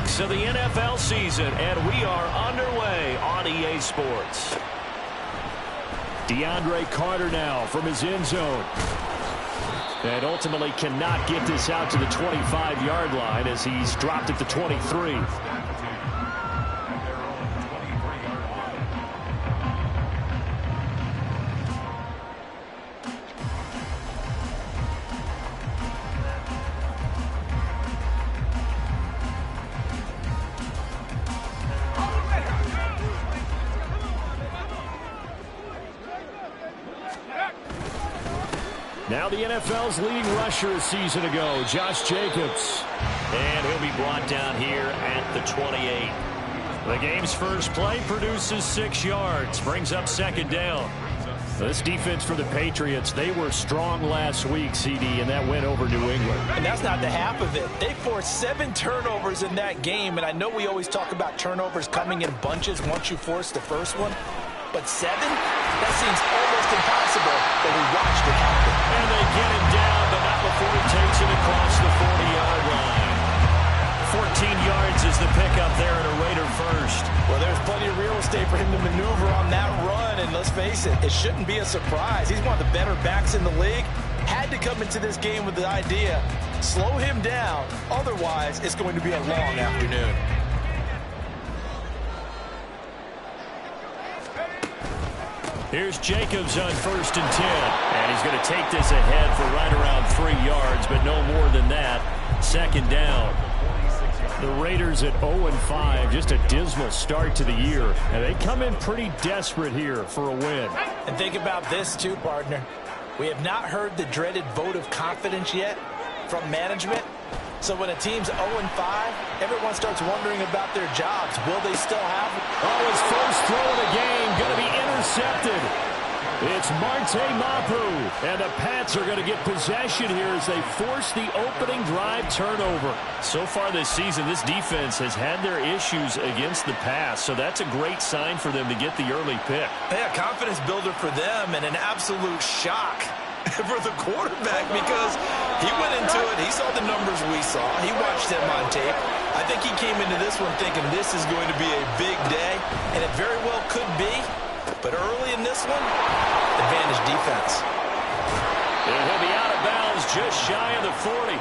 weeks of the NFL season, and we are underway on EA Sports. DeAndre Carter now from his end zone. And ultimately cannot get this out to the 25-yard line as he's dropped at the 23. Now the NFL's leading rusher a season ago, Josh Jacobs. And he'll be brought down here at the 28. The game's first play produces 6 yards, brings up second down. This defense for the Patriots, they were strong last week, CD, and that went over New England. And that's not the half of it. They forced 7 turnovers in that game, and I know we always talk about turnovers coming in bunches once you force the first one. But 7? That seems almost impossible, but we watched it happen. And they get him down, but not before he takes it across the 40-yard line. 14 yards is the pickup there at a Raider first. Well, there's plenty of real estate for him to maneuver on that run, and let's face it, it shouldn't be a surprise. He's one of the better backs in the league. Had to come into this game with the idea, slow him down, otherwise it's going to be a long afternoon. Here's Jacobs on 1st and 10. And he's going to take this ahead for right around 3 yards, but no more than that. Second down. The Raiders at 0-5, just a dismal start to the year. And they come in pretty desperate here for a win. And think about this too, partner. We have not heard the dreaded vote of confidence yet from management. So when a team's 0-5, everyone starts wondering about their jobs. Will they still have it? Oh, his first throw of the game going to be intercepted. It's Marte Mapu. And the Pats are going to get possession here as they force the opening drive turnover. So far this season, this defense has had their issues against the pass. So that's a great sign for them to get the early pick. Yeah, confidence builder for them and an absolute shock for the quarterback because he went into it. He saw the numbers we saw. He watched them on tape. I think he came into this one thinking this is going to be a big day, and it very well could be. But early in this one, advantage defense. And he'll be out of bounds just shy of the 40.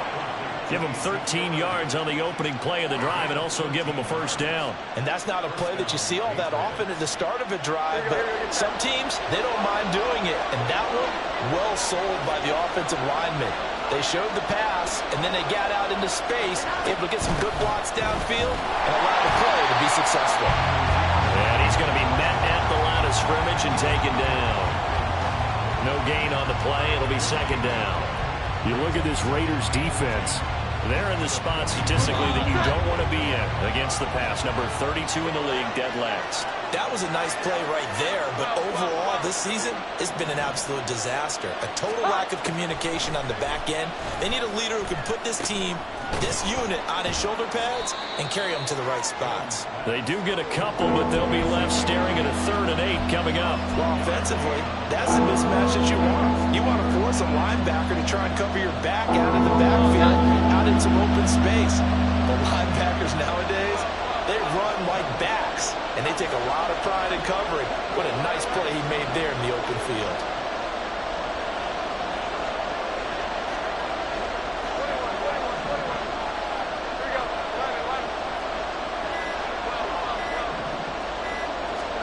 Give him 13 yards on the opening play of the drive and also give him a first down. And that's not a play that you see all that often at the start of a drive, but some teams, they don't mind doing it. And that one, well sold by the offensive lineman. They showed the pass, and then they got out into space, able to get some good blocks downfield and allow the play to be successful. And he's going to be met at the line of scrimmage and taken down. No gain on the play. It'll be second down. You look at this Raiders defense. They're in the spot statistically that you don't want to be in against the pass. Number 32 in the league, dead last. That was a nice play right there, but overall this season, it's been an absolute disaster. A total lack of communication on the back end. They need a leader who can put this team, this unit, on his shoulder pads and carry them to the right spots. They do get a couple, but they'll be left staring at a 3rd and 8 coming up. Well, offensively, that's the mismatch that you want. You want to force a linebacker to try and cover your back out in the backfield, out in some open space. The linebackers nowadays, they run like backs, and they take a lot of pride in covering. What a nice play he made there in the open field.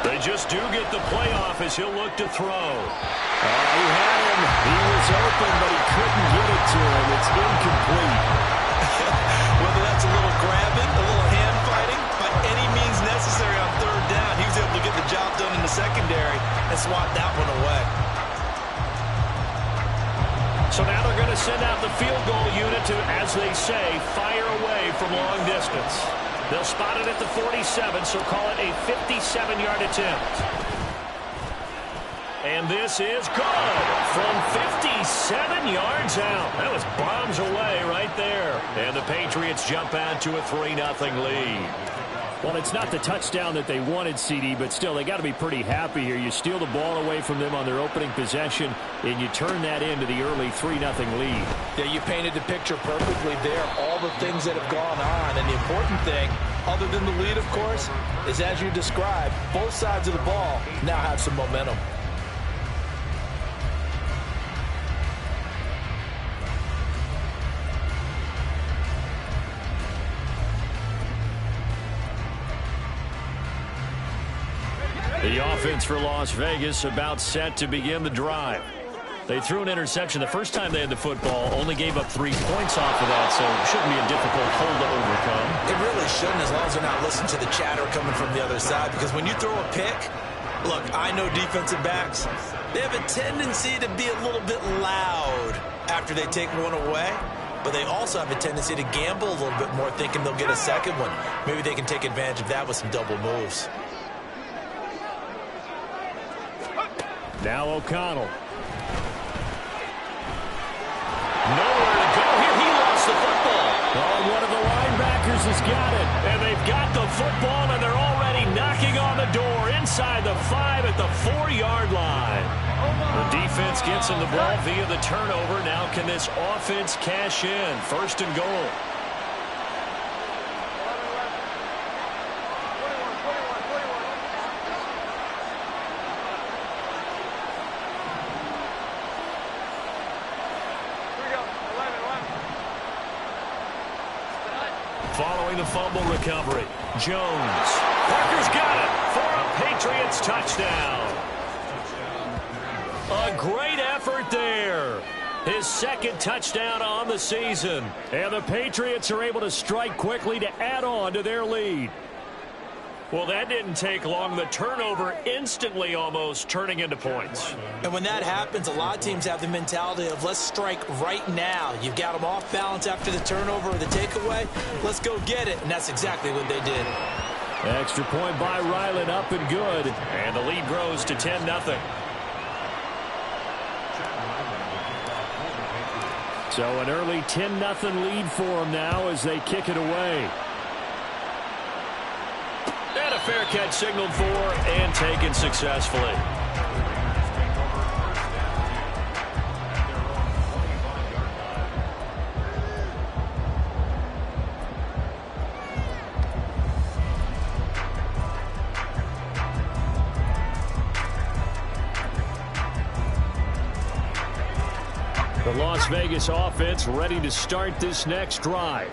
They just do get the playoff as he'll look to throw. He had him. He was open, but he couldn't get it to him. It's incomplete. Whether that's a little grabbing, a little hand fighting, by any means necessary on 3rd down, he was able to get the job done in the secondary and swat that one away. So now they're going to send out the field goal unit to, as they say, fire away from long distance. They'll spot it at the 47, so call it a 57-yard attempt. And this is good from 57 yards out. That was bombs away right there. And the Patriots jump out to a 3-0 lead. Well, it's not the touchdown that they wanted, CD, but still, they got to be pretty happy here. You steal the ball away from them on their opening possession, and you turn that into the early 3-0 lead. Yeah, you painted the picture perfectly there, all the things that have gone on. And the important thing, other than the lead, of course, is as you described, both sides of the ball now have some momentum. The offense for Las Vegas about set to begin the drive. They threw an interception the first time they had the football, only gave up 3 points off of that, so it shouldn't be a difficult hole to overcome. It really shouldn't, as long as they're not listening to the chatter coming from the other side, because when you throw a pick, look, I know defensive backs, they have a tendency to be a little bit loud after they take one away, but they also have a tendency to gamble a little bit more, thinking they'll get a second one. Maybe they can take advantage of that with some double moves. Now O'Connell. Nowhere to go here. He lost the football. Oh, one of the linebackers has got it. And they've got the football, and they're already knocking on the door inside the 5 at the 4-yard line. The defense gets him the ball via the turnover. Now can this offense cash in? 1st and goal. Following the fumble recovery, Jones. Parker's got it for a Patriots touchdown. A great effort there. His 2nd touchdown on the season. And the Patriots are able to strike quickly to add on to their lead. Well, that didn't take long. The turnover instantly almost turning into points. And when that happens, a lot of teams have the mentality of let's strike right now. You've got them off balance after the turnover or the takeaway. Let's go get it. And that's exactly what they did. Extra point by Ryland, up and good. And the lead grows to 10-0. So an early 10-0 lead for them now as they kick it away. And a fair catch signaled for and taken successfully. The Las Vegas offense ready to start this next drive.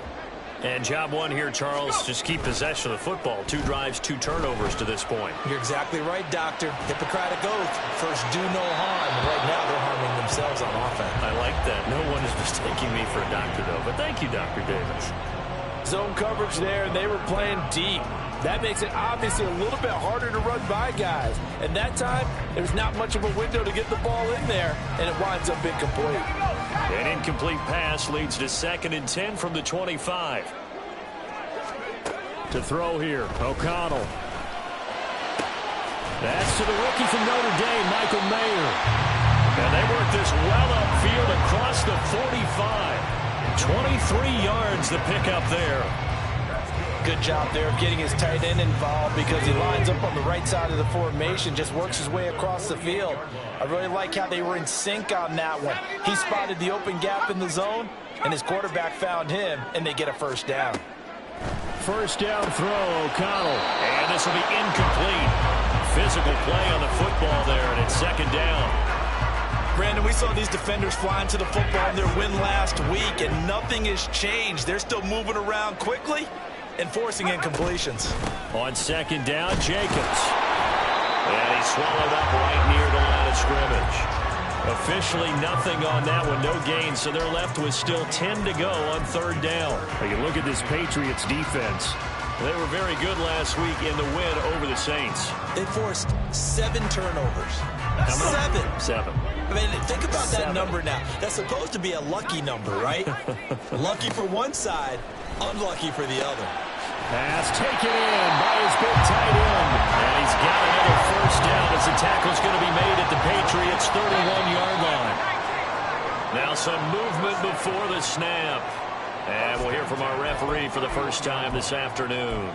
And job one here, Charles, just keep possession of the football. 2 drives, 2 turnovers to this point. You're exactly right, Doctor. Hippocratic oath. First, do no harm. And right now, they're harming themselves on offense. I like that. No one is mistaking me for a doctor, though. But thank you, Dr. Davis. Zone coverage there, and they were playing deep. That makes it obviously a little bit harder to run by guys. And that time, there's not much of a window to get the ball in there, and it winds up incomplete. An incomplete pass leads to 2nd and 10 from the 25. To throw here, O'Connell. That's to the rookie from Notre Dame, Michael Mayer. And they work this well upfield across the 45. 23 yards the pickup there. Good job there of getting his tight end involved because he lines up on the right side of the formation, just works his way across the field. I really like how they were in sync on that one. He spotted the open gap in the zone, and his quarterback found him, and they get a 1st down. 1st down throw, O'Connell. And this will be incomplete. Physical play on the football there, and it's 2nd down. Brandon, we saw these defenders flying to the football in their win last week, and nothing has changed. They're still moving around quickly and forcing incompletions. On 2nd down, Jacobs. And he's swallowed up right near the line of scrimmage. Officially nothing on that one, no gain, so they're left with still 10 to go on 3rd down. You look at this Patriots defense. They were very good last week in the win over the Saints. They forced 7 turnovers. 7. I mean, think about that number now. That's supposed to be a lucky number, right? Lucky for one side, unlucky for the other. Pass taken in by his big tight end. And he's got another 1st down as the tackle's going to be made at the Patriots' 31-yard line. Now some movement before the snap. And we'll hear from our referee for the first time this afternoon.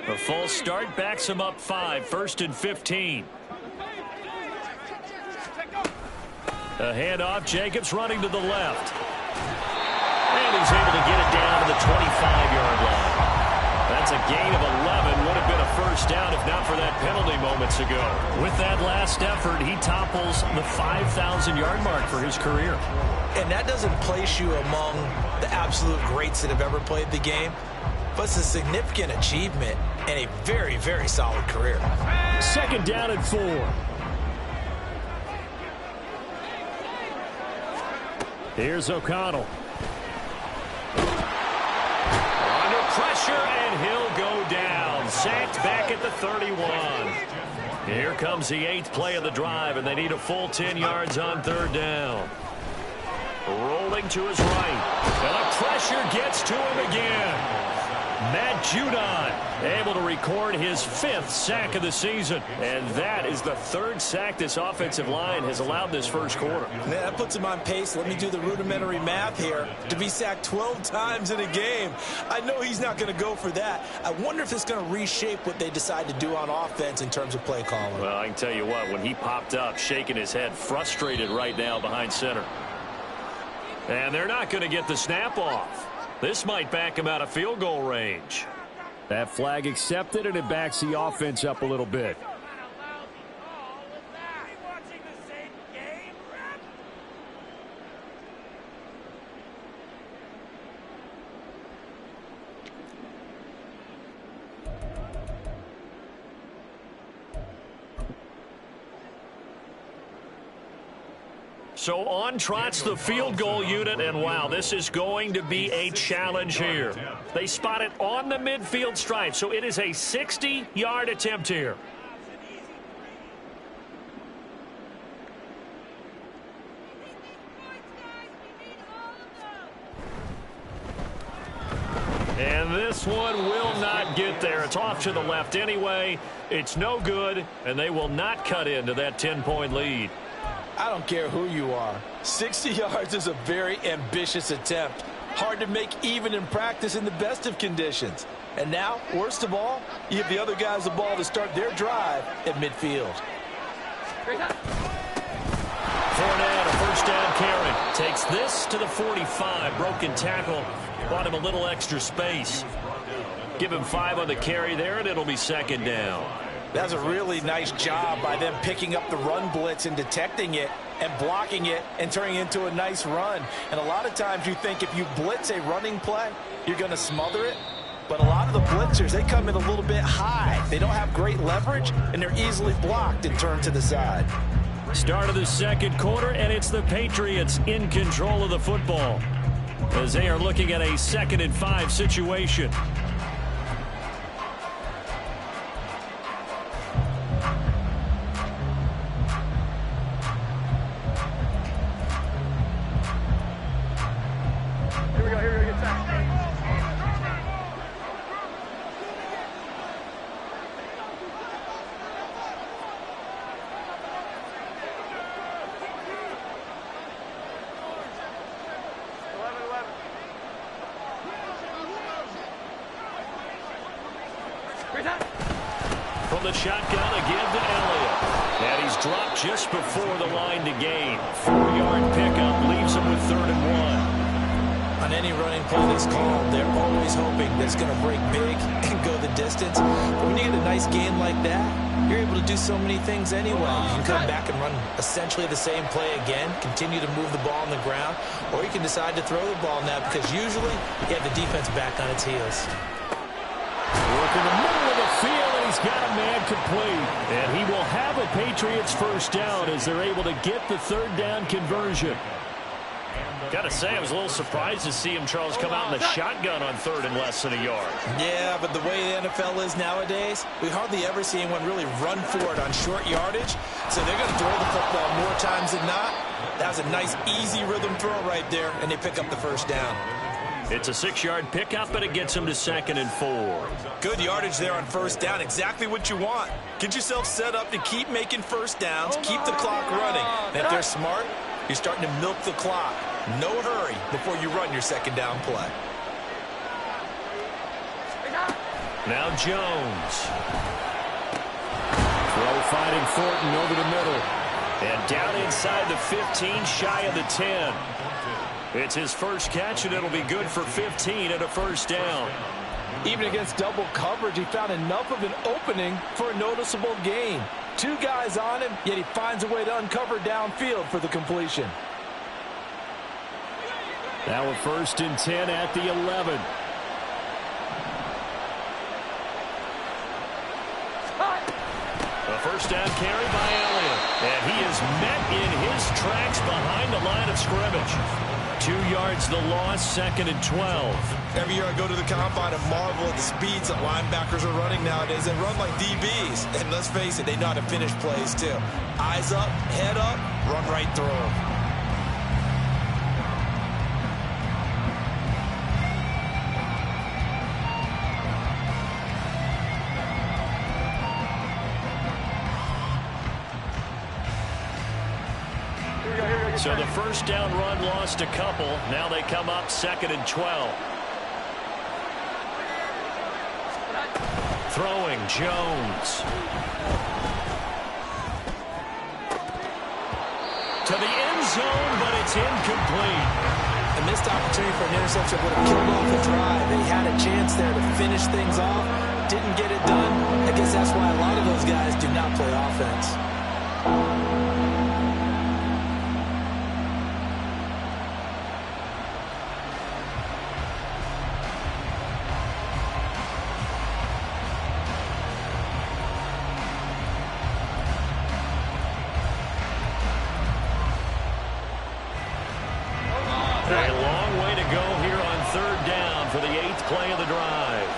A false start backs him up 5, 1st and 15. A handoff. Jacobs running to the left. And he's able to get it down to the 25-yard line. That's a gain of 11. Would have been a first down if not for that penalty moments ago. With that last effort, he topples the 5,000-yard mark for his career. And that doesn't place you among the absolute greats that have ever played the game, but it's a significant achievement and a very, very solid career. Second down and 4. Here's O'Connell. Under pressure, and he'll go down. Sacked back at the 31. Here comes the 8th play of the drive, and they need a full 10 yards on third down. Rolling to his right. And the pressure gets to him again. Matt Judon able to record his 5th sack of the season. And that is the 3rd sack this offensive line has allowed this first quarter. Yeah, that puts him on pace. Let me do the rudimentary math here. To be sacked 12 times in a game. I know he's not going to go for that. I wonder if it's going to reshape what they decide to do on offense in terms of play calling. Well, I can tell you what, when he popped up, shaking his head, frustrated right now behind center. And they're not going to get the snap off. This might back him out of field goal range. That flag accepted, and it backs the offense up a little bit. So on trots the field goal unit, and wow, this is going to be a challenge here. They spot it on the midfield stripe, so it is a 60-yard attempt here. And this one will not get there. It's off to the left anyway. It's no good, and they will not cut into that 10-point lead. I don't care who you are. 60 yards is a very ambitious attempt. Hard to make even in practice in the best of conditions. And now, worst of all, you give the other guys the ball to start their drive at midfield. Fournette, a first down carry. Takes this to the 45. Broken tackle. Bought him a little extra space. Give him 5 on the carry there, and it'll be second down. That's a really nice job by them picking up the run blitz and detecting it and blocking it and turning it into a nice run. And a lot of times you think if you blitz a running play, you're going to smother it. But a lot of the blitzers, they come in a little bit high. They don't have great leverage, and they're easily blocked and turned to the side. Start of the second quarter, and it's the Patriots in control of the football as they are looking at a 2nd and 5 situation. From the shotgun again to Elliott. And he's dropped just before the line to gain. 4-yard pickup leaves him with 3rd and 1. On any running play that's called, they're always hoping that it's going to break big and go the distance. But when you get a nice gain like that, you're able to do so many things anyway. You can come back and run essentially the same play again, continue to move the ball on the ground, or you can decide to throw the ball now because usually you have the defense back on its heels. Work in the middle of the field, and he's got a man complete. And he will have a Patriots first down as they're able to get the 3rd down conversion. Got to say, I was a little surprised to see him, Charles, come out in the shotgun on 3rd and less than a yard. Yeah, but the way the NFL is nowadays, we hardly ever see anyone really run for it on short yardage. So they're going to throw the football more times than not. That was a nice, easy rhythm throw right there, and they pick up the first down. It's a 6-yard pickup, but it gets him to 2nd and 4. Good yardage there on first down. Exactly what you want. Get yourself set up to keep making first downs, keep the clock running. And if they're smart, you're starting to milk the clock. No hurry before you run your 2nd down play. Now Jones. Throw fighting Thornton over the middle. And down inside the 15, shy of the 10. It's his first catch, and it'll be good for 15 and a first down. Even against double coverage, he found enough of an opening for a noticeable gain. Two guys on him, yet he finds a way to uncover downfield for the completion. Now a first and 10 at the 11. A first down carry by Elliott. And he is met in his tracks behind the line of scrimmage. 2 yards the loss, second and 12. Every year I go to the combine and marvel at the speeds that linebackers are running nowadays. They run like DBs. And let's face it, they know how to finish plays too. Eyes up, head up, run right through them. So the first down run lost a couple. Now they come up second and 12. Throwing Jones. To the end zone, but it's incomplete. A missed opportunity for an interception would have killed off the drive. They had a chance there to finish things off. Didn't get it done. I guess that's why a lot of those guys do not play offense. A long way to go here on third down for the 8th play of the drive.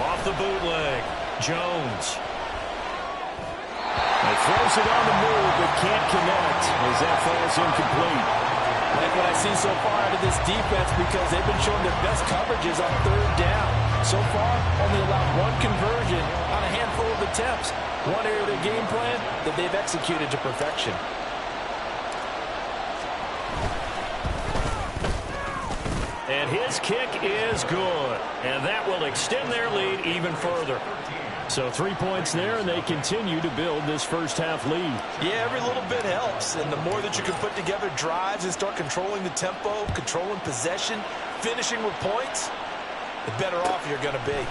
Off the bootleg, Jones. He throws it on the move, but can't connect as that falls incomplete. Like what I see so far out of this defense, because they've been showing their best coverages on third down. So far, only allowed one conversion on a handful of attempts. One area of their game plan that they've executed to perfection. And his kick is good. And that will extend their lead even further. So 3 points there, and they continue to build this first half lead. Yeah, every little bit helps. And the more that you can put together drives and start controlling the tempo, controlling possession, finishing with points, the better off you're going to be.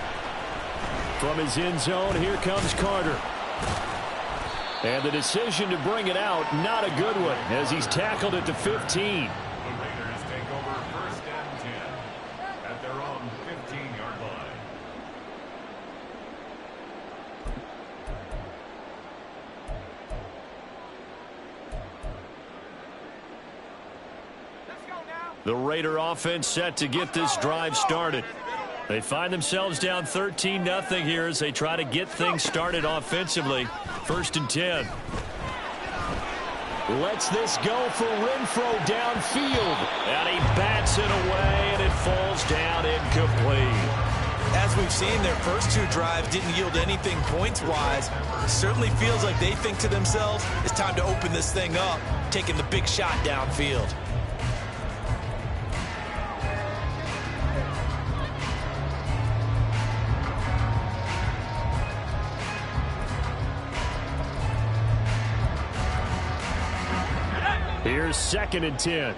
From his end zone, here comes Carter. And the decision to bring it out, not a good one, as he's tackled at the 15. The Raiders take over first and 10 at their own 15-yard line. The Raider offense set to get this drive started. They find themselves down 13-0 here as they try to get things started offensively. First and 10. Lets this go for Renfro downfield. And he bats it away, and it falls down incomplete. As we've seen, their first two drives didn't yield anything points-wise. Certainly feels like they think to themselves, it's time to open this thing up, taking the big shot downfield. Here's second and 10.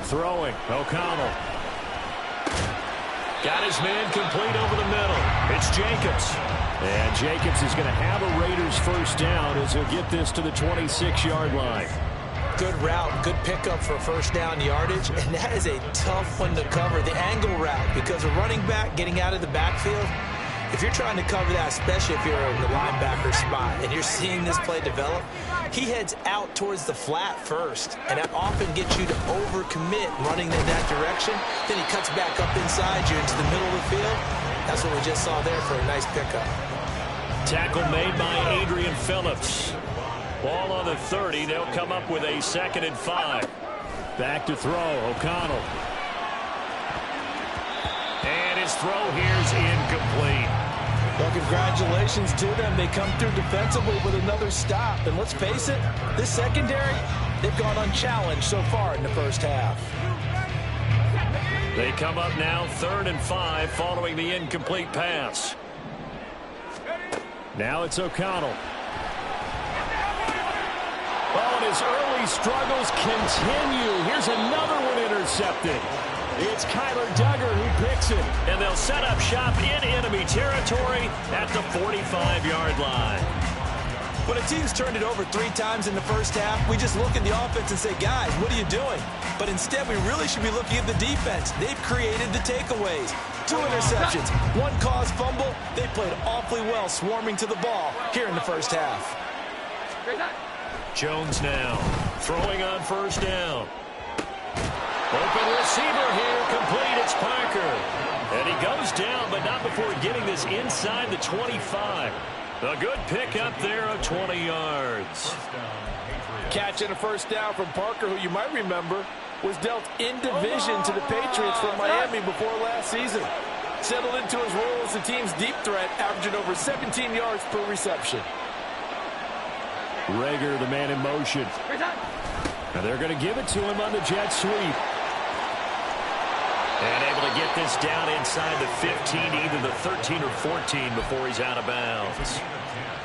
Throwing, O'Connell. Got his man complete over the middle. It's Jacobs. And Jacobs is going to have a Raiders first down as he'll get this to the 26-yard line. Good route, good pickup for first down yardage, and that is a tough one to cover, the angle route, because a running back getting out of the backfield, if you're trying to cover that, especially if you're in the linebacker spot and you're seeing this play develop, he heads out towards the flat first, and that often gets you to overcommit running in that direction. Then he cuts back up inside you into the middle of the field. That's what we just saw there for a nice pickup. Tackle made by Adrian Phillips. Ball on the 30. They'll come up with a 2nd and 5. Back to throw, O'Connell. And his throw here's incomplete. Well, congratulations to them. They come through defensively with another stop. And let's face it, this secondary, they've gone unchallenged so far in the first half. They come up now 3rd and 5 following the incomplete pass. Now it's O'Connell. Oh, and his early struggles continue. Here's another one intercepted. It's Kyler Duggar who picks it. And they'll set up shop in enemy territory at the 45-yard line. When a team's turned it over 3 times in the first half, we just look at the offense and say, guys, what are you doing? But instead, we really should be looking at the defense. They've created the takeaways. 2 interceptions, 1 caused fumble. They played awfully well swarming to the ball here in the first half. Jones now throwing on 1st down. Open receiver here, complete. It's Parker. And he goes down, but not before getting this inside the 25. A good pickup there of 20 yards. Catching a 1st down from Parker, who you might remember was dealt in division to the Patriots from Miami before last season. Settled into his role as the team's deep threat, averaging over 17 yards per reception. Rager, the man in motion. And they're going to give it to him on the jet sweep. And able to get this down inside the 15, either the 13 or 14 before he's out of bounds.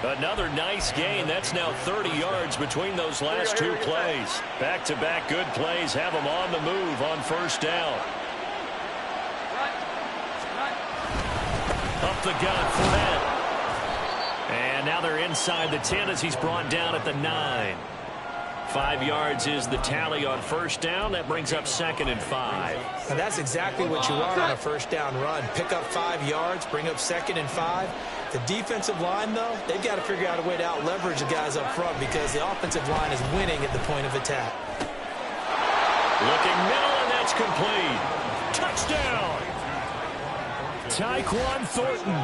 Another nice gain. That's now 30 yards between those last 2 plays. Back-to-back good plays have them on the move on 1st down. Up the gut, Fournette. And now they're inside the 10 as he's brought down at the 9. 5 yards is the tally on 1st down. That brings up 2nd and 5. And that's exactly what you want on a 1st down run. Pick up 5 yards, bring up 2nd and 5. The defensive line, though, they've got to figure out a way to out-leverage the guys up front because the offensive line is winning at the point of attack. Looking middle, and that's complete. Touchdown! Tyquan Thornton,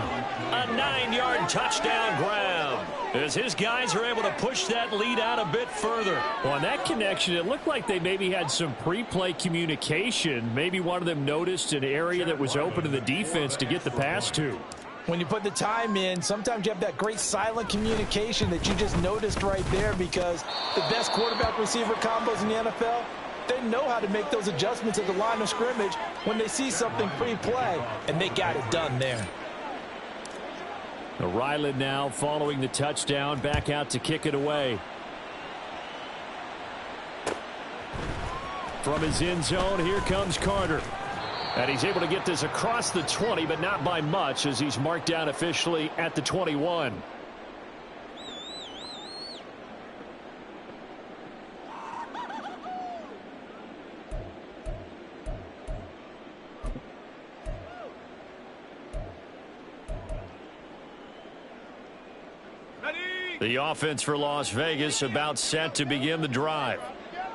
a 9-yard touchdown grab. As his guys are able to push that lead out a bit further. Well, on that connection, it looked like they maybe had some pre-play communication. Maybe one of them noticed an area that was open to the defense to get the pass to. When you put the time in, sometimes you have that great silent communication that you just noticed right there because the best quarterback-receiver combos in the NFL, they know how to make those adjustments at the line of scrimmage when they see something pre-play, and they got it done there. Ryland now following the touchdown, back out to kick it away. From his end zone, here comes Carter. And he's able to get this across the 20, but not by much as he's marked down officially at the 21. The offense for Las Vegas about set to begin the drive.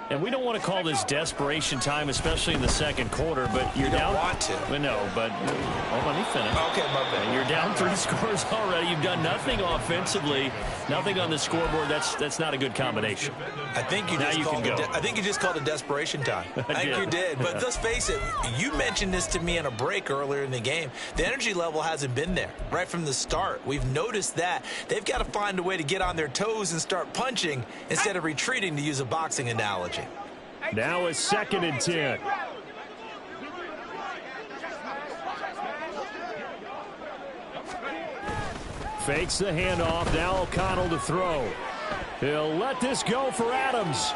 And we don't want to call this desperation time, especially in the 2nd quarter, but you're down. You don't want to. Well, no, but let me finish. Okay, my bad. You're down 3 scores already. You've done nothing offensively, nothing on the scoreboard. That's not a good combination. I think you just called it desperation time. I think you did. But let's face it, you mentioned this to me in a break earlier in the game. The energy level hasn't been there right from the start. We've noticed that. They've got to find a way to get on their toes and start punching instead of retreating, to use a boxing analogy. Now a 2nd and 10. Fakes the handoff. Now O'Connell to throw. He'll let this go for Adams.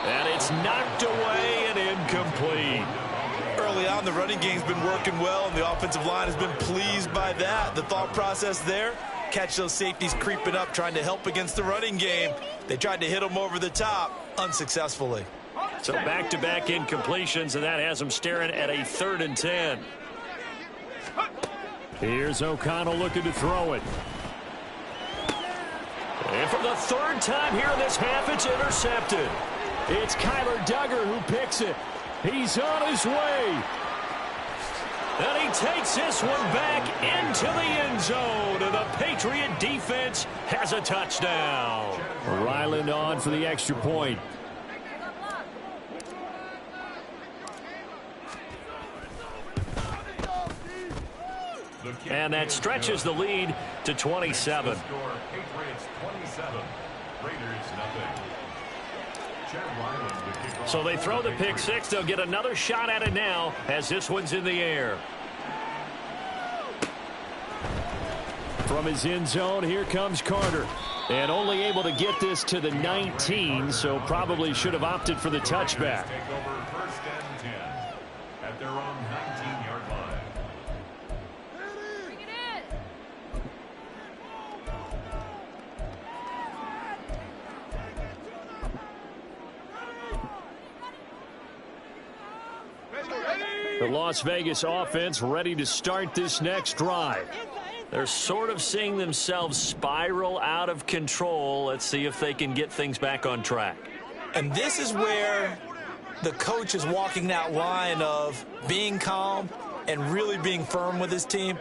And it's knocked away and incomplete. Early on, the running game's been working well, and the offensive line has been pleased by that. The thought process there, catch those safeties creeping up, trying to help against the running game. They tried to hit them over the top, unsuccessfully. So back-to-back incompletions, and that has them staring at a 3rd and 10. Here's O'Connell looking to throw it. And for the 3rd time here in this half, it's intercepted. It's Kyler Duggar who picks it. He's on his way. And he takes this one back into the end zone, and the Patriot defense has a touchdown. Ryland on for the extra point. And that stretches the lead to 27. So they throw the pick six. They'll get another shot at it now as this one's in the air. From his end zone, here comes Carter. And only able to get this to the 19, so probably should have opted for the touchback. Take over first and 10 at their own 19-yard line. The Las Vegas offense ready to start this next drive. They're sort of seeing themselves spiral out of control. Let's see if they can get things back on track. And this is where the coach is walking that line of being calm and really being firm with his team.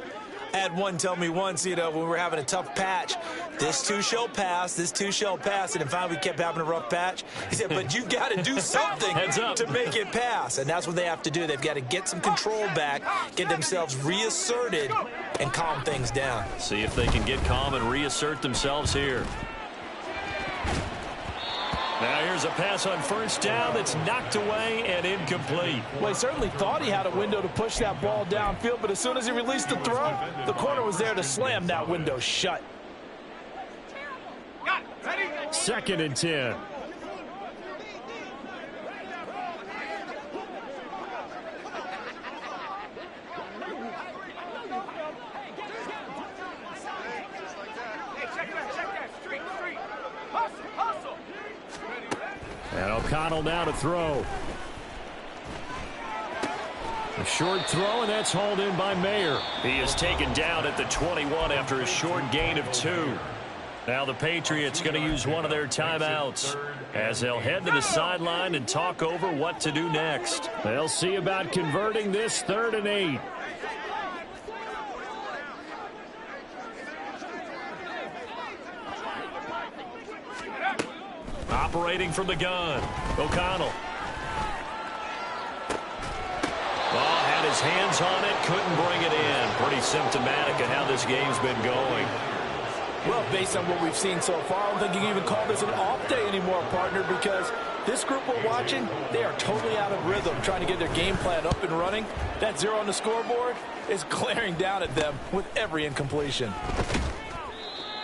I had one tell me once, when we were having a tough patch, this too shall pass, this too shall pass, and then finally we kept having a rough patch. He said, but you got to do something to make it pass, and that's what they have to do. They've got to get some control back, get themselves reasserted, and calm things down. See if they can get calm and reassert themselves here. Now here's a pass on first down that's knocked away and incomplete. Well, he certainly thought he had a window to push that ball downfield, but as soon as he released the throw, the corner was there to slam that window shut. 2nd and 10. And O'Connell now to throw. A short throw, and that's hauled in by Mayer. He is taken down at the 21 after a short gain of 2. Now the Patriots going to use one of their timeouts as they'll head to the sideline and talk over what to do next. They'll see about converting this 3rd and 8. Operating from the gun, O'Connell. Oh, had his hands on it, couldn't bring it in. Pretty symptomatic of how this game's been going. Well, based on what we've seen so far, I don't think you can even call this an off day anymore, partner, because this group we're watching, they are totally out of rhythm, trying to get their game plan up and running. That 0 on the scoreboard is glaring down at them with every incompletion.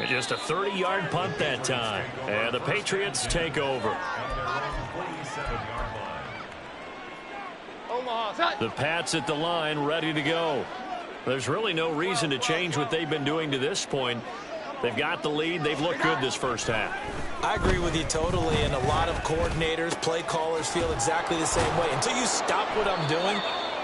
Just a 30-yard punt that time. And the Patriots take over. The Pats at the line, ready to go. There's really no reason to change what they've been doing to this point. They've got the lead. They've looked good this first half. I agree with you totally, and a lot of coordinators, play callers feel exactly the same way. Until you stop what I'm doing,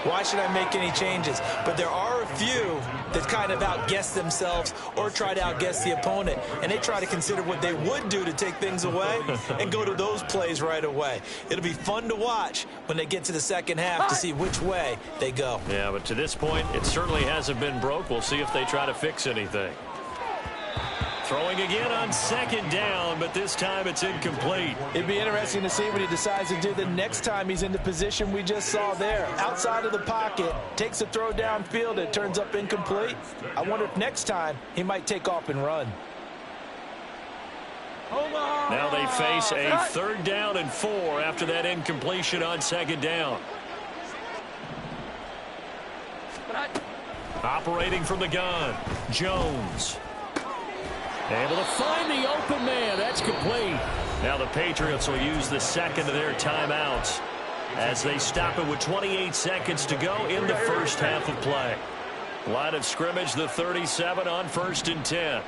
why should I make any changes? But there are a few that kind of outguess themselves or try to outguess the opponent, and they try to consider what they would do to take things away and go to those plays right away. It'll be fun to watch when they get to the second half to see which way they go. Yeah, but to this point, it certainly hasn't been broke. We'll see if they try to fix anything. Throwing again on 2nd down, but this time it's incomplete. It'd be interesting to see what he decides to do the next time he's in the position we just saw there. Outside of the pocket, takes a throw downfield, it turns up incomplete. I wonder if next time he might take off and run. Now they face a 3rd down and 4 after that incompletion on 2nd down. Operating from the gun, Jones. Able to find the open man. That's complete. Now the Patriots will use the 2nd of their timeouts as they stop it with 28 seconds to go in the first half of play. Line of scrimmage, the 37 on 1st and 10.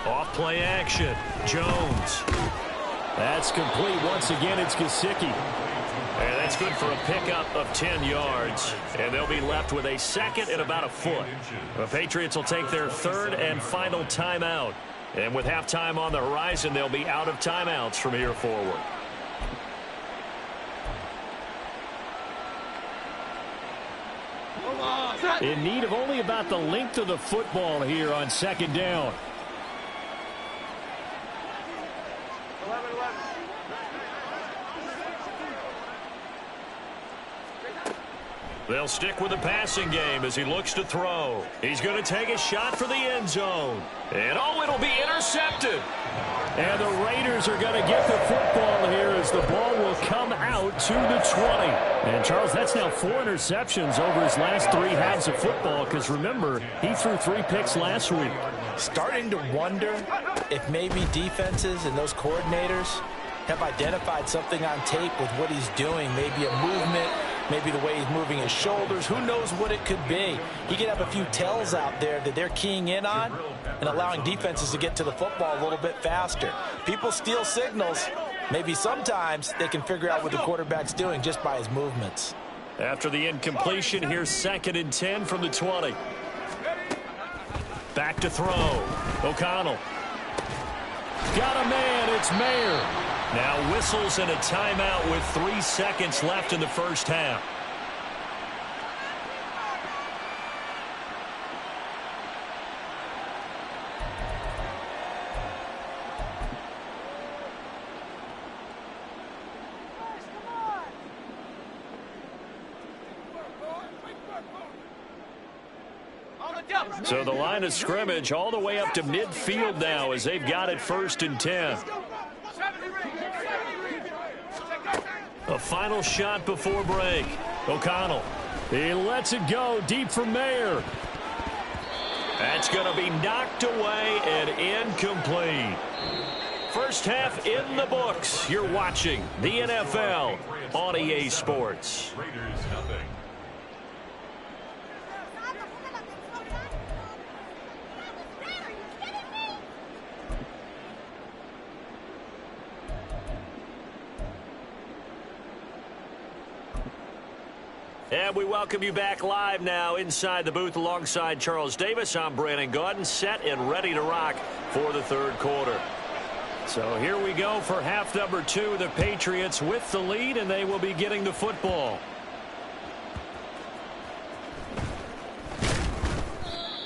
Off play action. Jones. That's complete. Once again, it's Gesicki. And that's good for a pickup of 10 yards. And they'll be left with a 2nd and about a foot. The Patriots will take their 3rd and final timeout. And with halftime on the horizon, they'll be out of timeouts from here forward. In need of only about the length of the football here on 2nd down. They'll stick with the passing game as he looks to throw. He's going to take a shot for the end zone. And, oh, it'll be intercepted. And the Raiders are going to get the football here as the ball will come out to the 20. And, Charles, that's now 4 interceptions over his last 3 halves of football because, remember, he threw 3 picks last week. Starting to wonder if maybe defenses and those coordinators have identified something on tape with what he's doing, maybe a movement, maybe the way he's moving his shoulders. Who knows what it could be? He could have a few tells out there that they're keying in on and allowing defenses to get to the football a little bit faster. People steal signals. Maybe sometimes they can figure out what the quarterback's doing just by his movements. After the incompletion, here's 2nd and 10 from the 20. Back to throw. O'Connell. Got a man. It's Mayer. Now whistles and a timeout with 3 seconds left in the first half. So the line of scrimmage all the way up to midfield now as they've got it 1st and 10. A final shot before break. O'Connell. He lets it go deep for Mayer. That's going to be knocked away and incomplete. First half in the books. You're watching the NFL on EA Sports. Raiders nothing. And we welcome you back live now inside the booth alongside Charles Davis. I'm Brandon Gaudin, set and ready to rock for the 3rd quarter. So here we go for half number 2. The Patriots with the lead, and they will be getting the football.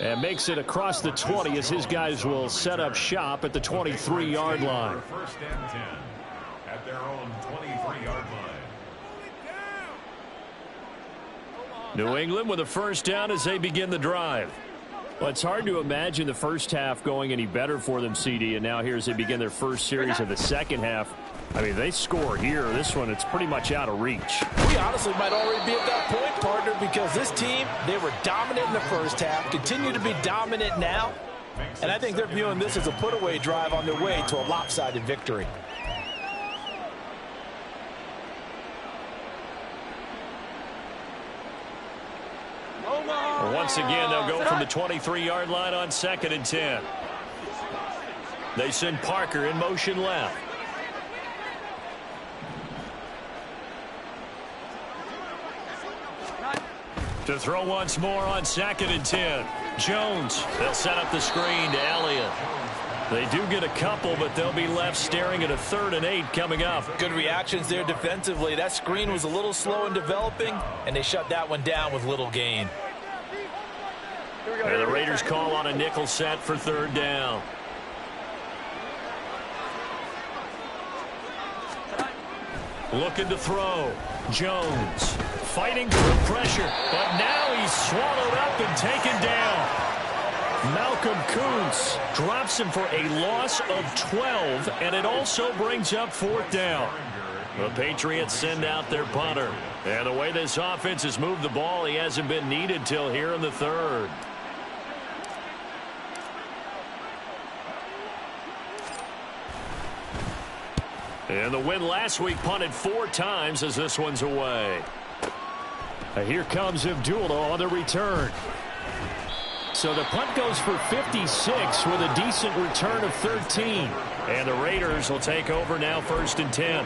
And makes it across the 20 as his guys will set up shop at the 23-yard line. 1st and 10 at their own 23-yard line. New England with a first down as they begin the drive. Well, it's hard to imagine the first half going any better for them, CD, and now here as they begin their first series of the second half. I mean, they score here. This one, it's pretty much out of reach. We honestly might already be at that point, partner, because this team, they were dominant in the first half, continue to be dominant now, and I think they're viewing this as a put-away drive on their way to a lopsided victory. Once again, they'll go from the 23-yard line on 2nd and 10. They send Parker in motion left. To throw once more on 2nd and 10. Jones. They'll set up the screen to Elliott. They do get a couple, but they'll be left staring at a 3rd and 8 coming up. Good reactions there defensively. That screen was a little slow in developing, and they shut that one down with little gain. And the Raiders call on a nickel set for 3rd down. Looking to throw. Jones fighting through pressure, but now he's swallowed up and taken down. Malcolm Kuntz drops him for a loss of 12, and it also brings up 4th down. The Patriots send out their punter. And the way this offense has moved the ball, he hasn't been needed till here in the 3rd. And the win last week punted 4 times as this one's away. Here comes Abdullah on the return. So the punt goes for 56 with a decent return of 13. And the Raiders will take over now 1st and 10.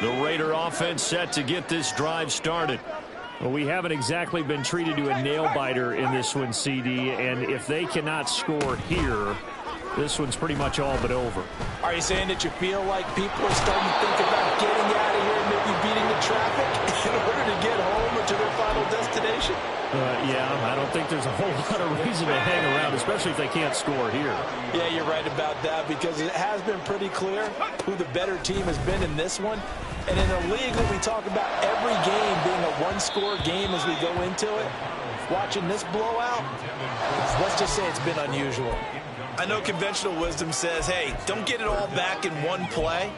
The Raider offense set to get this drive started. Well, we haven't exactly been treated to a nail-biter in this one, CD, and if they cannot score here, this one's pretty much all but over. Are you saying that you feel like people are starting to think about getting out of here and maybe beating the traffic in order to get home or to their final destination? Yeah, I don't think there's a whole lot of reason to hang around, especially if they can't score here. Yeah, you're right about that because it has been pretty clear who the better team has been in this one. And in a league when we talk about every game being a one-score game as we go into it, watching this blowout, let's just say it's been unusual. I know conventional wisdom says, hey, don't get it all back in one play.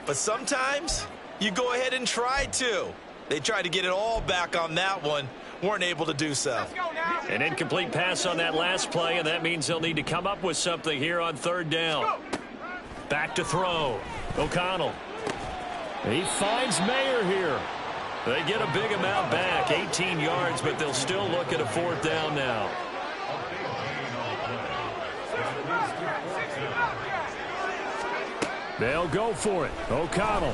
But sometimes you go ahead and try to. They tried to get it all back on that one. Weren't able to do so. An incomplete pass on that last play, and that means they'll need to come up with something here on third down. Back to throw. O'Connell. He finds Mayer here. They get a big amount back, 18 yards, but they'll still look at a fourth down now. They'll go for it. O'Connell.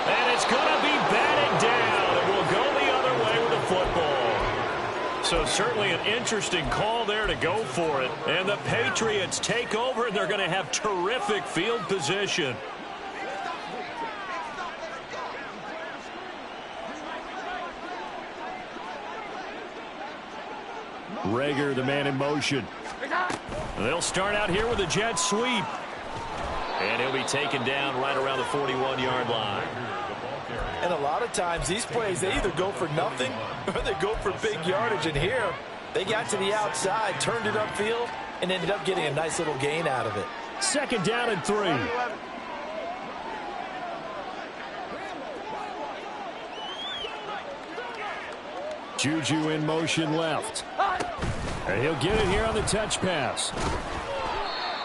And it's going to be batted down, and we'll go the other way with the football. So certainly an interesting call there to go for it. And the Patriots take over, and they're going to have terrific field position. Rager, the man in motion. They'll start out here with a jet sweep. And he'll be taken down right around the 41-yard line. And a lot of times these plays, they either go for nothing or they go for big yardage. And here, they got to the outside, turned it upfield, and ended up getting a nice little gain out of it. Second down and 3. Juju in motion left. And he'll get it here on the touch pass.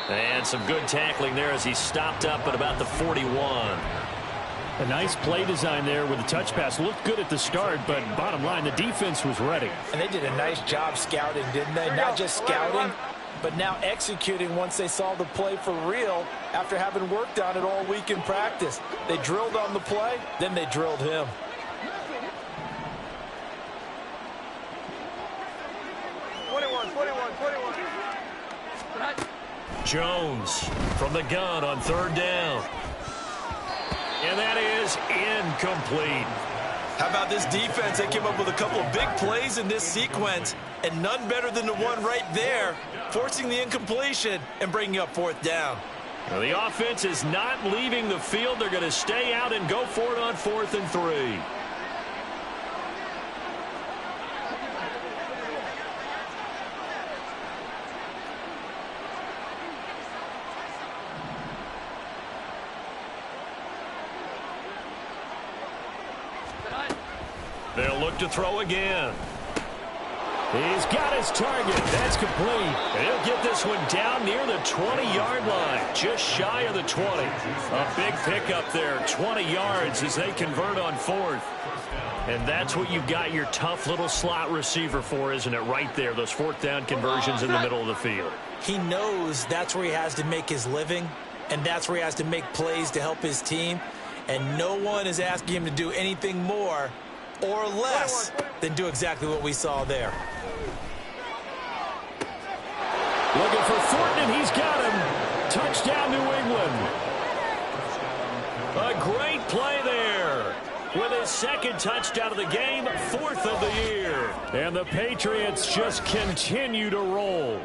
And some good tackling there as he stopped up at about the 41. A nice play design there with the touch pass. Looked good at the start, but bottom line, the defense was ready. And they did a nice job scouting, didn't they? Not just scouting, but now executing once they saw the play for real after having worked on it all week in practice. They drilled on the play, then they drilled him. Jones from the gun on third down. And that is incomplete. How about this defense? They came up with a couple of big plays in this sequence, and none better than the one right there, forcing the incompletion and bringing up fourth down. Well, the offense is not leaving the field. They're going to stay out and go for it on 4th and 3. They'll look to throw again. He's got his target. That's complete. And he'll get this one down near the 20-yard line, just shy of the 20. A big pickup there, 20 yards as they convert on 4th. And that's what you've got your tough little slot receiver for, isn't it? Right there, those 4th down conversions in the middle of the field. He knows that's where he has to make his living, and that's where he has to make plays to help his team. And no one is asking him to do anything more or less than do exactly what we saw there. Looking for Thornton, and he's got him. Touchdown, New England. A great play there. With his second touchdown of the game, 4th of the year. And the Patriots just continue to roll.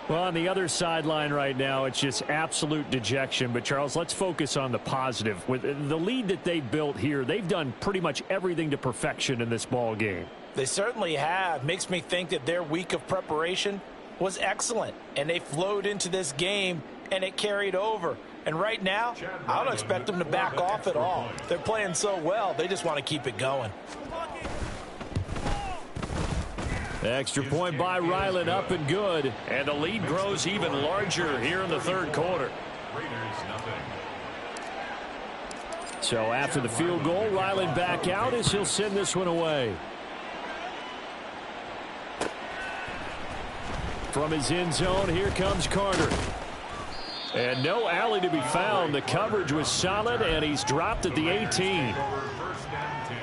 Well, on the other sideline right now, it's just absolute dejection. But, Charles, let's focus on the positive. With the lead that they built here, they've done pretty much everything to perfection in this ball game. They certainly have. Makes me think that their week of preparation was excellent. And they flowed into this game, and it carried over. And right now, I don't expect them to back off at all. They're playing so well, they just want to keep it going. Extra point by Ryland, up and good. And the lead grows even larger here in the third quarter. So after the field goal, Ryland back out as he'll send this one away. From his end zone, here comes Carter. And no alley to be found. The coverage was solid, and he's dropped at the 18. First and 10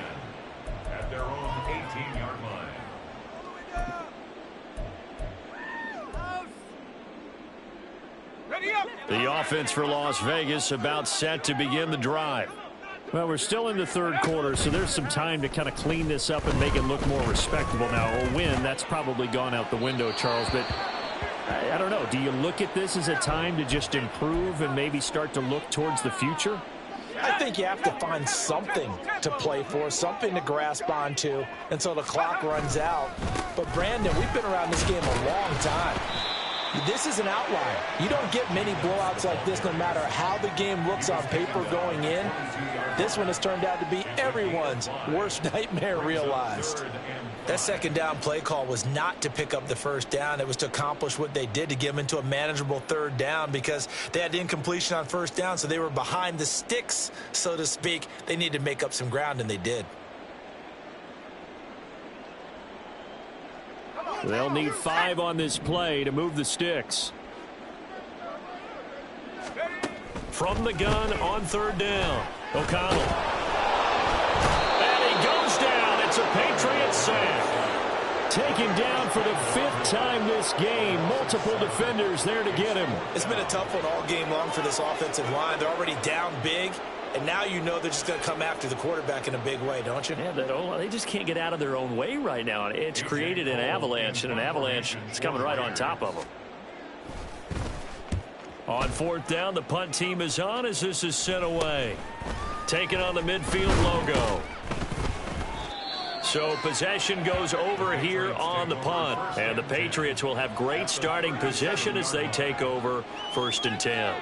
at their own 18-yard line. The offense for Las Vegas about set to begin the drive. Well, we're still in the third quarter, so there's some time to kind of clean this up and make it look more respectable. Now, a win, that's probably gone out the window, Charles, but I don't know. Do you look at this as a time to just improve and maybe start to look towards the future? I think you have to find something to play for, something to grasp onto until the clock runs out. But, Brandon, we've been around this game a long time. This is an outlier. You don't get many blowouts like this no matter how the game looks on paper going in. This one has turned out to be everyone's worst nightmare realized. That second down play call was not to pick up the first down. It was to accomplish what they did, to get them into a manageable third down, because they had incompletion on first down, so they were behind the sticks, so to speak. They needed to make up some ground, and they did. They'll need 5 on this play to move the sticks. From the gun on third down, O'Connell. And he goes down. It's a Patriot sack. Taken down for the 5th time this game. Multiple defenders there to get him. It's been a tough one all game long for this offensive line. They're already down big. And now you know they're just going to come after the quarterback in a big way, don't you? Yeah, they just can't get out of their own way right now. It's created an avalanche, and an avalanche is coming right on top of them. On fourth down, the punt team is on as this is sent away. Taking on the midfield logo. So possession goes over here on the punt. And the Patriots will have great starting position as they take over 1st and 10.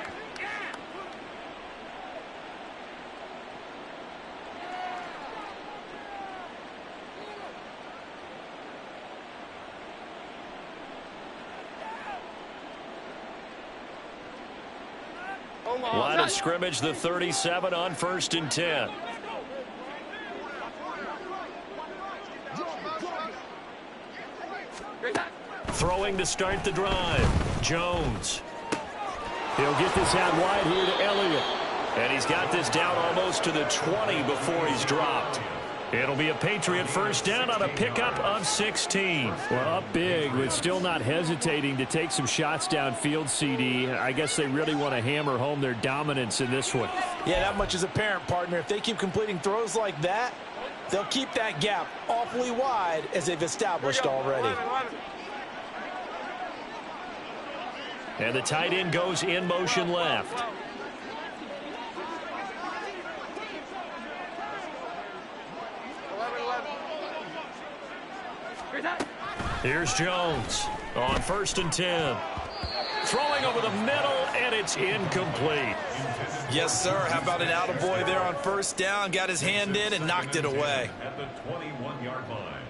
Line of scrimmage, the 37 on 1st and 10. Throwing to start the drive. Jones. He'll get this out wide here to Elliott. And he's got this down almost to the 20 before he's dropped. It'll be a Patriot first down on a pickup of 16. Well, up big, but still not hesitating to take some shots downfield, CD. I guess they really want to hammer home their dominance in this one. Yeah, that much is apparent, partner. If they keep completing throws like that, they'll keep that gap awfully wide as they've established already. And the tight end goes in motion left. Here's Jones on 1st and 10. Throwing over the middle, and it's incomplete. Yes, sir. How about an attaboy there on first down? Got his hand in and knocked it away. At the 21-yard line.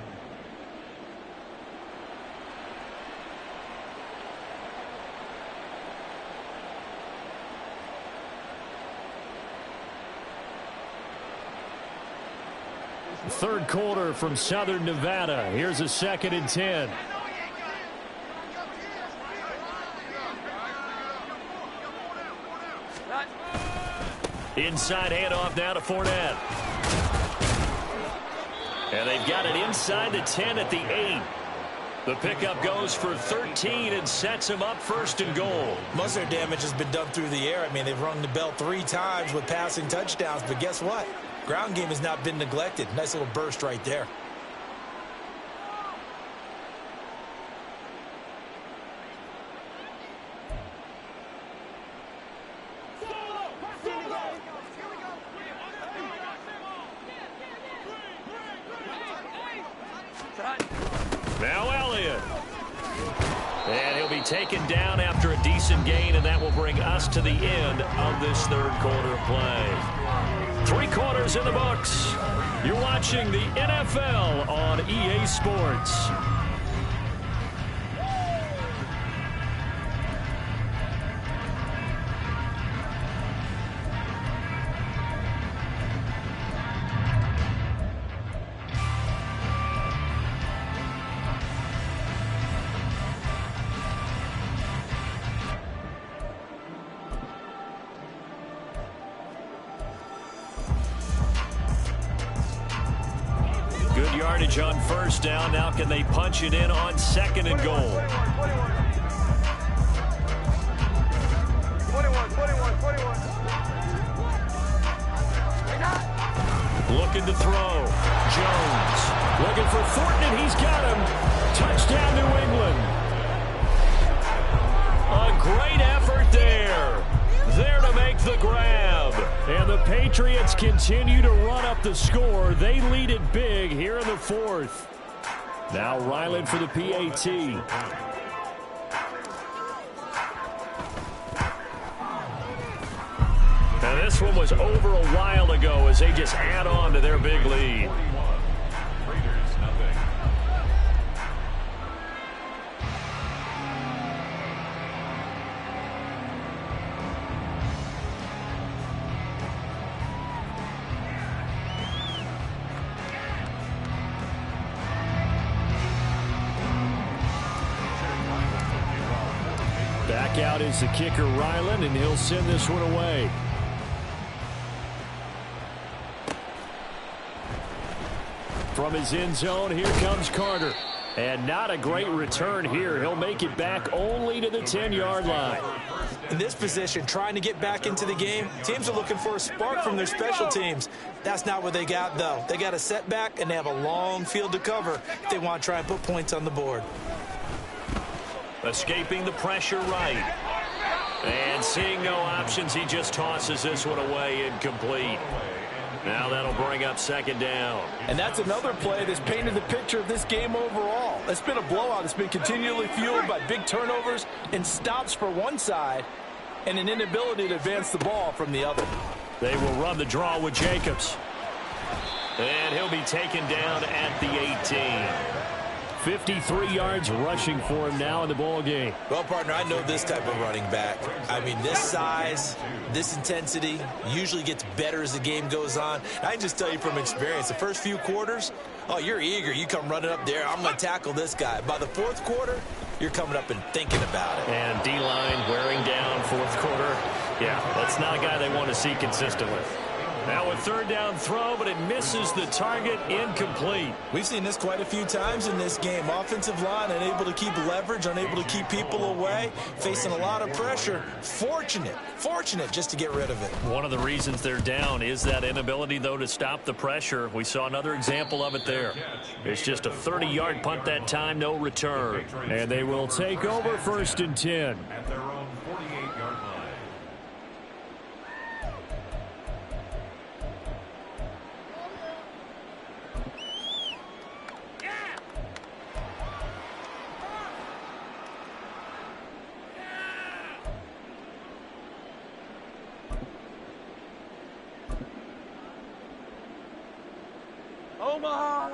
Third quarter from Southern Nevada. Here's a 2nd and 10. Inside handoff now to Fournette. And they've got it inside the 10 at the 8. The pickup goes for 13 and sets him up 1st and goal. Most of their damage has been done through the air. I mean, they've rung the bell 3 times with passing touchdowns, but guess what? Ground game has not been neglected. Nice little burst right there. Now Elliott. And he'll be taken down after a decent gain, and that will bring us to the end of this third quarter play. 3 quarters in the books. You're watching the NFL on EA Sports. Good yardage on first down. Now can they punch it in on 2nd and goal? 21. Looking to throw. Jones. Looking for Thornton, and he's got him. Touchdown, New England. A great effort there. There to make the grab. And the Patriots continue to run up the score. They lead it big here in the fourth. Now Ryland for the PAT. Now this one was over a while ago as they just add on to their big lead. Back out is the kicker, Ryland, and he'll send this one away. From his end zone, here comes Carter. And not a great return here. He'll make it back only to the 10-yard line. In this position, trying to get back into the game, teams are looking for a spark from their special teams. That's not what they got, though. They got a setback, and they have a long field to cover if they want to try and put points on the board. Escaping the pressure right. And seeing no options, he just tosses this one away, incomplete. Now that'll bring up second down. And that's another play that's painted the picture of this game overall. It's been a blowout. It's been continually fueled by big turnovers and stops for one side and an inability to advance the ball from the other. They will run the draw with Jacobs. And he'll be taken down at the 18. 53 yards rushing for him now in the ball game. Well, partner, I know this type of running back. I mean, this size, this intensity usually gets better as the game goes on. I can just tell you from experience, the first few quarters, oh, you're eager. You come running up there, I'm going to tackle this guy. By the fourth quarter, you're coming up and thinking about it. And D-line wearing down fourth quarter. Yeah, that's not a guy they want to see consistently. Now a third down throw, but it misses the target, incomplete. We've seen this quite a few times in this game. Offensive line unable to keep leverage, unable to keep people away, facing a lot of pressure. Fortunate just to get rid of it. One of the reasons they're down is that inability, though, to stop the pressure. We saw another example of it there. It's just a 30-yard punt that time, no return. And they will take over 1st and 10. At their own 48-yard line.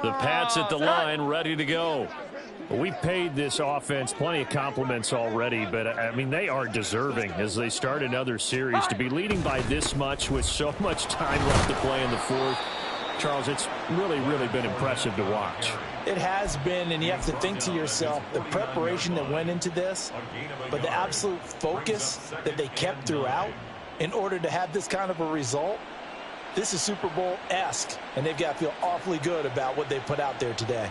The Pats at the line, ready to go. We've paid this offense plenty of compliments already, but, I mean, they are deserving as they start another series. To be leading by this much with so much time left to play in the fourth, Charles, it's really been impressive to watch. It has been, and you have to think to yourself, the preparation that went into this, but the absolute focus that they kept throughout in order to have this kind of a result. This is Super Bowl-esque, and they've got to feel awfully good about what they put out there today.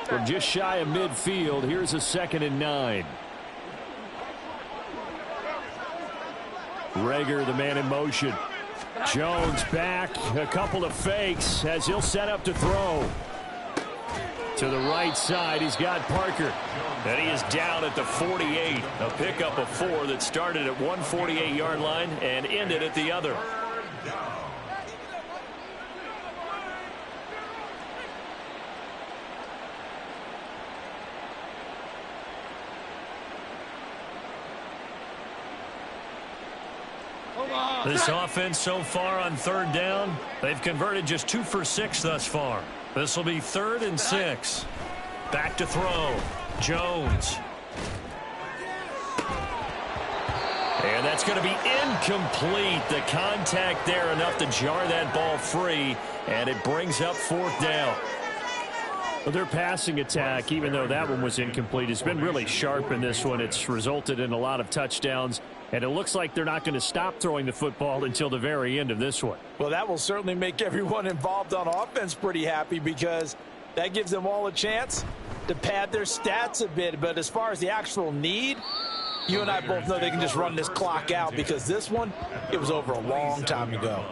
From just shy of midfield, here's a 2nd and 9. Rager, the man in motion. Jones back, a couple of fakes as he'll set up to throw. To the right side, he's got Parker. And he is down at the 48. A pickup of 4 that started at one 48-yard line and ended at the other. This offense so far on 3rd down, they've converted just 2 for 6 thus far. This will be 3rd and 6. Back to throw. Jones. And that's going to be incomplete. The contact there enough to jar that ball free, and it brings up 4th down. Well, their passing attack, even though that one was incomplete, has been really sharp in this one. It's resulted in a lot of touchdowns, and it looks like they're not going to stop throwing the football until the very end of this one. Well, that will certainly make everyone involved on offense pretty happy because that gives them all a chance to pad their stats a bit. But as far as the actual need, you and I both know they can just run this clock out, because this one, it was over a long time ago.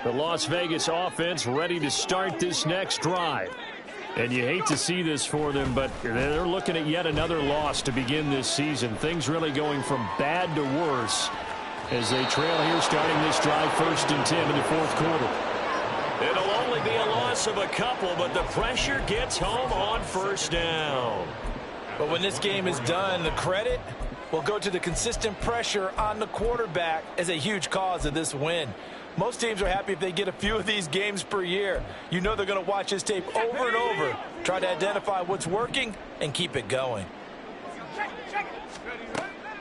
The Las Vegas offense ready to start this next drive. And you hate to see this for them, but they're looking at yet another loss to begin this season. Things really going from bad to worse as they trail here starting this drive 1st and 10 in the 4th quarter. It'll only be a loss of a couple, but the pressure gets home on 1st down. But when this game is done, the credit will go to the consistent pressure on the quarterback as a huge cause of this win. Most teams are happy if they get a few of these games per year. You know they're going to watch this tape over and over, try to identify what's working, and keep it going.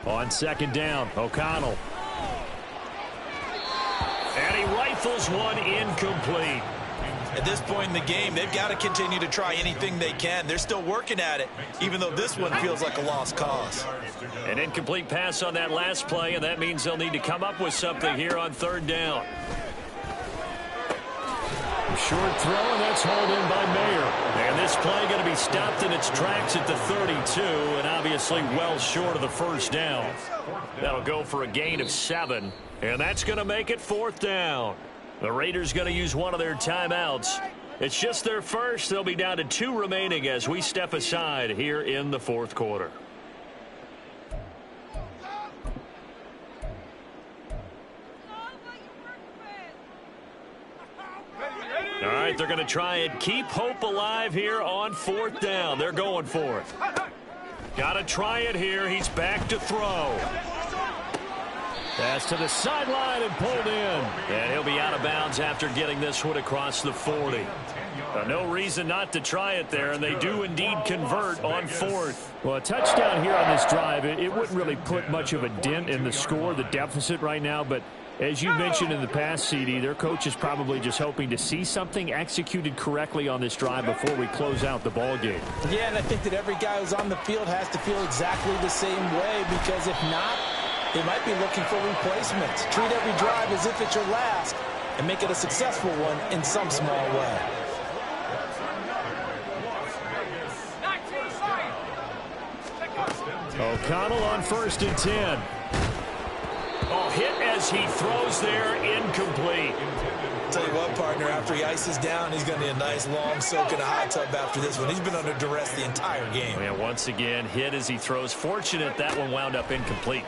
On 2nd down, O'Connell. And he rifles one incomplete. At this point in the game, they've got to continue to try anything they can. They're still working at it, even though this one feels like a lost cause. An incomplete pass on that last play, and that means they'll need to come up with something here on 3rd down. Short throw, and that's hauled in by Mayer. And this play going to be stopped in its tracks at the 32, and obviously well short of the 1st down. That'll go for a gain of 7, and that's going to make it 4th down. The Raiders going to use one of their timeouts. It's just their first. They'll be down to 2 remaining as we step aside here in the 4th quarter. All right, they're going to try and keep hope alive here on 4th down. They're going for it. Got to try it here. He's back to throw. Pass to the sideline and pulled in. And he'll be out of bounds after getting this one across the 40. No reason not to try it there, and they do indeed convert on 4th. Well, a touchdown here on this drive, it wouldn't really put much of a dent in the score, the deficit right now, but as you mentioned in the past, CD, their coach is probably just hoping to see something executed correctly on this drive before we close out the ball game. Yeah, and I think that every guy who's on the field has to feel exactly the same way, because if not, they might be looking for replacements. Treat every drive as if it's your last and make it a successful one in some small way. O'Connell on 1st and 10. Oh, hit as he throws there, incomplete. Tell you what, partner, after he ices down, he's going to need a nice long soak in a hot tub after this one. He's been under duress the entire game. And once again, hit as he throws. Fortunate that one wound up incomplete.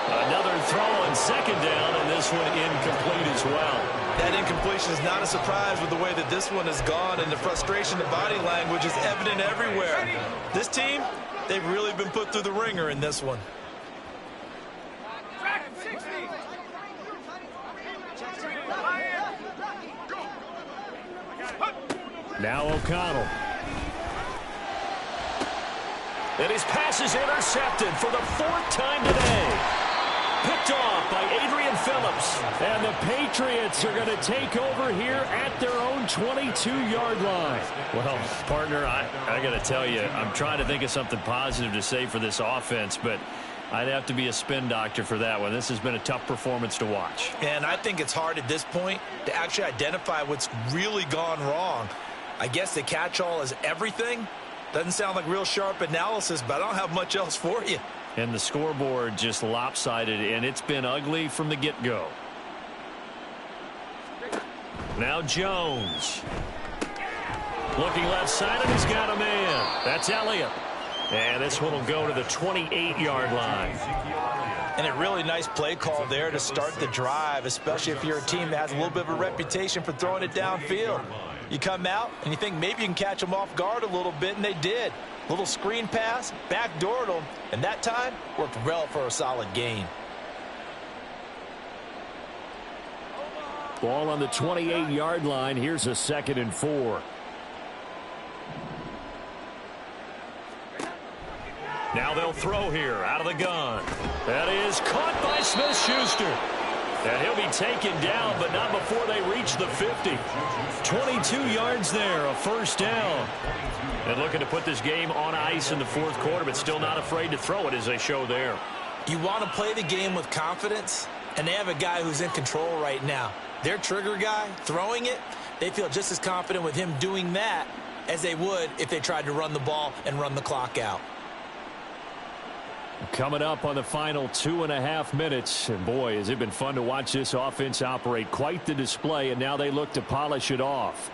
Another throw on 2nd down, and this one incomplete as well. That incompletion is not a surprise with the way that this one has gone, and the frustration, the body language is evident everywhere. This team, they've really been put through the ringer in this one. Now O'Connell. And his pass is intercepted for the 4th time today. Picked off by Adrian Phillips. And the Patriots are going to take over here at their own 22-yard line. Well, partner, I got to tell you, I'm trying to think of something positive to say for this offense, but I'd have to be a spin doctor for that one. This has been a tough performance to watch. And I think it's hard at this point to actually identify what's really gone wrong. I guess the catch-all is everything. Doesn't sound like real sharp analysis, but I don't have much else for you. And the scoreboard just lopsided, and it's been ugly from the get-go. Now Jones. Looking left side, and he's got a man. That's Elliott. And this one will go to the 28-yard line. And a really nice play call there to start the drive, especially if you're a team that has a little bit of a reputation for throwing it downfield. You come out and you think maybe you can catch them off guard a little bit, and they did. Little screen pass, backdoored them, and that time worked well for a solid gain. Ball on the 28-yard line. Here's a 2nd and 4. Now they'll throw here out of the gun. That is caught by Smith-Schuster. And he'll be taken down, but not before they reach the 50. 22 yards there, a first down. And looking to put this game on ice in the fourth quarter, but still not afraid to throw it as they show there. You want to play the game with confidence, and they have a guy who's in control right now. Their trigger guy, throwing it, they feel just as confident with him doing that as they would if they tried to run the ball and run the clock out. Coming up on the final 2.5 minutes. And boy, has it been fun to watch this offense operate. Quite the display, and now they look to polish it off.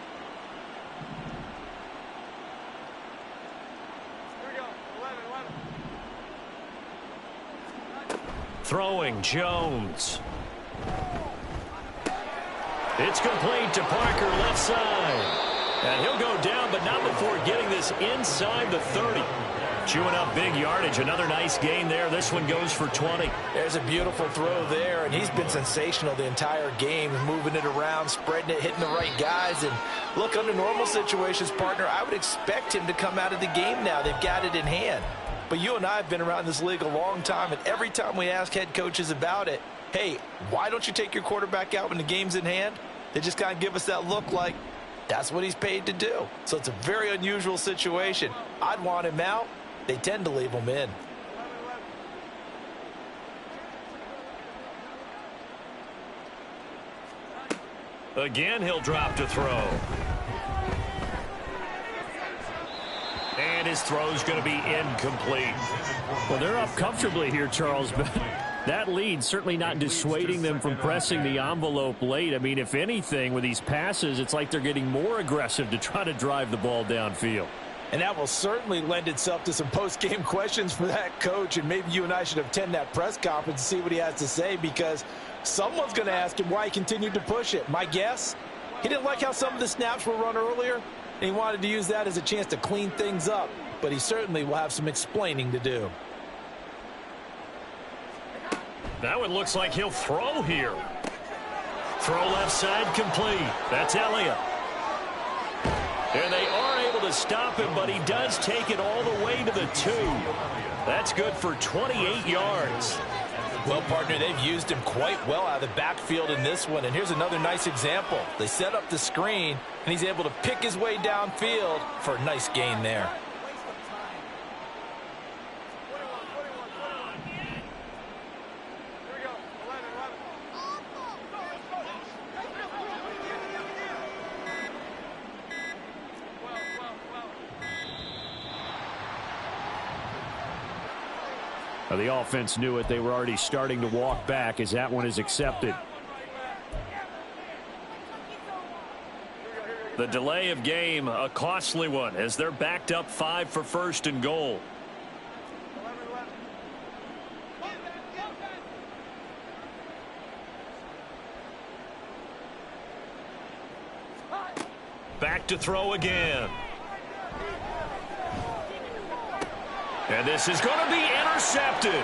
Throwing, Jones. It's complete to Parker, left side. And he'll go down, but not before getting this inside the 30. Chewing up big yardage. Another nice gain there. This one goes for 20. There's a beautiful throw there, and he's been sensational the entire game, moving it around, spreading it, hitting the right guys. And look, under normal situations, partner, I would expect him to come out of the game now. They've got it in hand. But you and I have been around this league a long time, and every time we ask head coaches about it, hey, why don't you take your quarterback out when the game's in hand? They just kind of give us that look like that's what he's paid to do. So it's a very unusual situation. I'd want him out. They tend to leave him in. Again, he'll drop to throw. And his throw's going to be incomplete. Well, they're up comfortably here, Charles, but that lead certainly not dissuading them from pressing the envelope late. I mean, if anything, with these passes, it's like they're getting more aggressive to try to drive the ball downfield. And that will certainly lend itself to some post-game questions for that coach. And maybe you and I should attend that press conference and see what he has to say, because someone's going to ask him why he continued to push it. My guess, he didn't like how some of the snaps were run earlier, and he wanted to use that as a chance to clean things up. But he certainly will have some explaining to do. That one looks like he'll throw here. Throw left side complete. That's Elliott. And they are able to stop him, but he does take it all the way to the 2. That's good for 28 yards. Well, partner, they've used him quite well out of the backfield in this one. And here's another nice example. They set up the screen, and he's able to pick his way downfield for a nice gain there. The offense knew it. They were already starting to walk back as that one is accepted. The delay of game, a costly one, as they're backed up 5 for first and goal. Back to throw again. And this is going to be intercepted.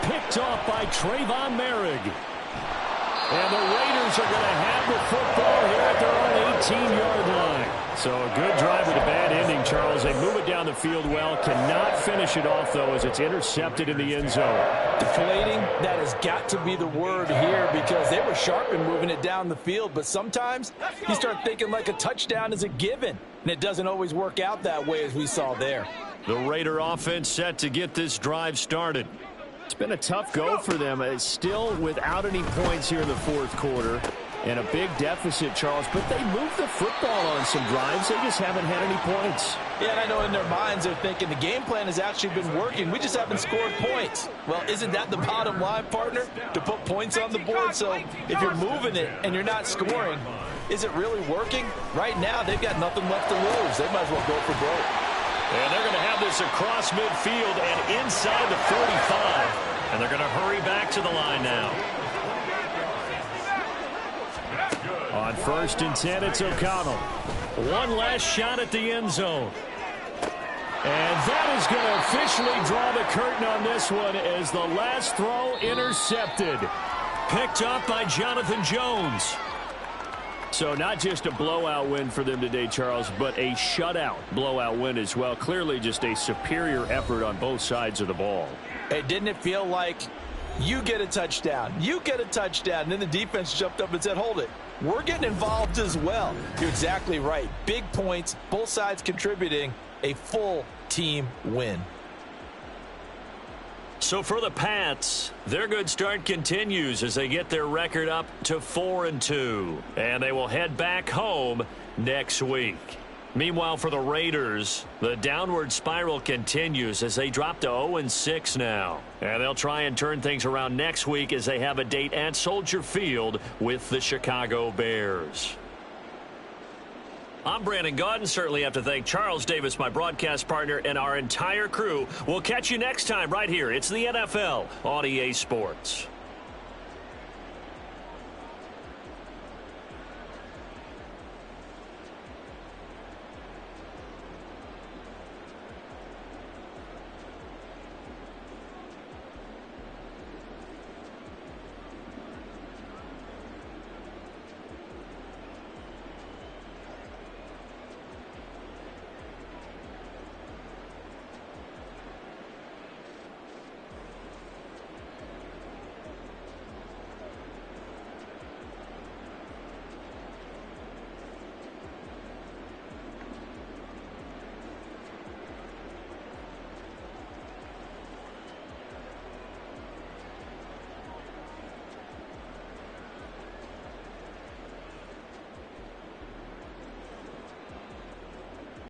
Picked off by Trayvon Merrick. And the Raiders are going to have the football here at their own 18-yard line. So a good drive with a bad ending, Charles. They move it down the field well. Cannot finish it off, though, as it's intercepted in the end zone. Deflating, that has got to be the word here, because they were sharp in moving it down the field. But sometimes you start thinking like a touchdown is a given, and it doesn't always work out that way, as we saw there. The Raider offense set to get this drive started. It's been a tough go for them. It's still without any points here in the fourth quarter. And a big deficit, Charles. But they moved the football on some drives. They just haven't had any points. Yeah, and I know in their minds they're thinking the game plan has actually been working. We just haven't scored points. Well, isn't that the bottom line, partner? To put points on the board. So if you're moving it and you're not scoring, is it really working? Right now, they've got nothing left to lose. They might as well go for broke. And they're going to have this across midfield and inside the 45. And they're going to hurry back to the line now. On 1st and 10, it's O'Connell. One last shot at the end zone. And that is going to officially draw the curtain on this one as the last throw intercepted. Picked up by Jonathan Jones. So not just a blowout win for them today, Charles, but a shutout blowout win as well. Clearly just a superior effort on both sides of the ball. Hey, didn't it feel like you get a touchdown, you get a touchdown, and then the defense jumped up and said, hold it, we're getting involved as well. You're exactly right. Big points, both sides contributing, a full team win. So for the Pats, their good start continues as they get their record up to 4-2. And they will head back home next week. Meanwhile, for the Raiders, the downward spiral continues as they drop to 0-6 now. And they'll try and turn things around next week as they have a date at Soldier Field with the Chicago Bears. I'm Brandon Gaudin. Certainly have to thank Charles Davis, my broadcast partner, and our entire crew. We'll catch you next time right here. It's the NFL on EA Sports.